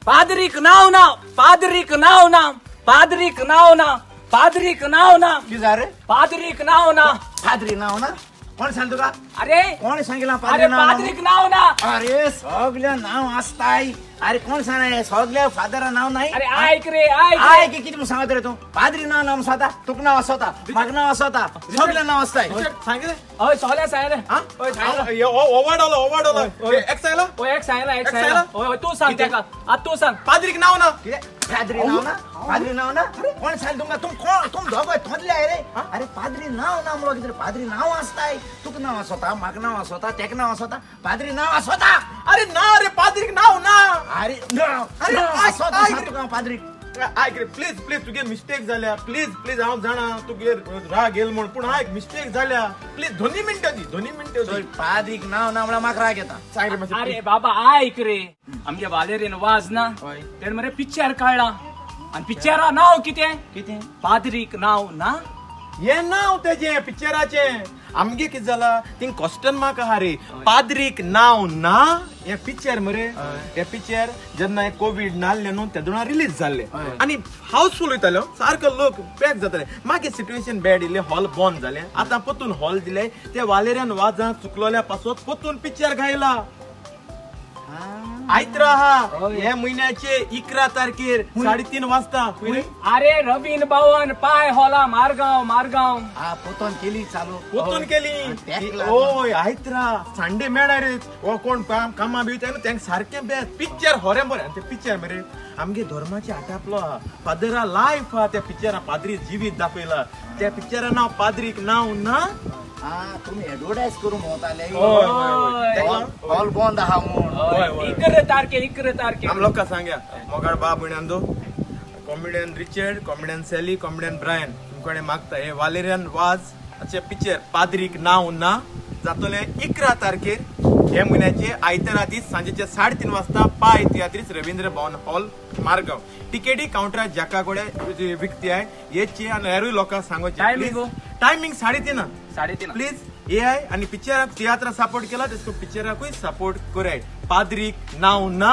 पादरीक नाव ना, पादरीक नाव ना, पादरीक नाव ना, पादरीक नाव ना, की जा रे पादरीक नाव ना. पादरी नाव ना कोण सांगतो का अरे कोण सांगितलं अरे पादरी नाव पादरीक नाव ना. अरे सगळ्या नाव असताय अरे कोण सांगाय सगळ्या फादर नाव नाही अरे ऐक रे ऐक आहे रे. की किती सांगत रे तू पादरी नाव स्वतः तुक नाव असता मग नाव असता सगळ्या नाव असताय सांगितलं ओय सोहल्या सांगले. हा? ओय सांगले. ओवाडवलं एक सांगितलं ओय एक सांगला एक एक सांगला. सांगला? ओय ओय, तू सांग किती? का आता तू सांग. पादरीक नाव ना पादरी नाव ना पादरी नाव ना कोण सांग तुमका तुम कोण तुम दोघं थोडले आहे रे अरे पादरी नाव ना मुळे किती पादरी नाव असताय तुक नाव असता मग नाव असता तेक नाव असता पादरी नाव असता अरे ना रे पादरीक नाव ना अरे नाव अरे, नाव ऐक, असता ऐक. सांगतो का पादरी ऐक रे प्लीज प्लीज तुगे मिस्टेक झाल्या प्लीज हांव जाणा तुगे राग गेल म्हण पूण ऐक मिस्टेक झाल्या प्लीज दोन्ही मिनिटाची पादरीक नाव ना मला माग राग येता सांग रे मातशें, अरे बाबा ऐक रे आमच्या वालेरीन वाज ना होय. तेण मरे पिक्चर काढला आणि पिक्चरा नाव किती किती पादरीक नाव ना. हे नाव तेजे पिक्चराचे आमगे कित जाला थिंग क्वेश्चन मार्क आहा रे पादरीक नाव ना हे पिक्चर मरे हे पिक्चर जेन्ना हे कोविड नाल्ले न्हू तेदुणा रिलीज जाल्ले आणि हाऊसफुल वयतालो सारको लोक पॅक जाताले मागीर सिच्युएशन बॅड इल्ले हॉल बंद जाले आतां परतून हॉल दिले ते वालेऱ्यान वाजां चुकलोल्या पासून परतून पिक्चर घायला आयत्रा हा हे महिन्याचे 11 तारखेर 3:30 वाजता अरे रवीन भवन पाय होला मारगाव. हा पोतोन केली चालू पोतून केली टॅक्ला. ओय आयत्रा संडे मेळा रे ओ कोण कामा बिवता न्हू तेंक सारकें बेस्ट पिक्चर होरे बरें ते पिक्चर मरे आमगे धर्माचे आटापलो हा पादरा लायफ हा त्या पिक्चरा पाद्री जिवीत दाखयला त्या पिक्चरा नाव पाद्रीक नाव ना हा तुम्ही एडव्हर्टाईज करून होताले होय. हॉल बंद आहा म्हणून इकरे तारखे आम लोकां सांगया मोगाळ बाब म्हणून comedian Richard comedian Sally comedian Brian तुमकडे मागता हे वालेरियन वाज पिक्चर पाद्रीक नाव ना जातले 11 तारखेर हे महिन्याचे आयतारा दीस सांजेचे 3:30 वाजता पाय तियात्रीस रवींद्र भवन हॉल मारगाव टिकेटी काउंटर जाका कोडे विकती आहे याची आणि हेरूय लोकांक सांगोचे Timing? टायमिंग 3:30 3:30 प्लीज एआय आणि पिक्चराक तियात्र सपोर्ट केला तेसको पिक्चराकूय सपोर्ट कराय पाद्रीक नाव ना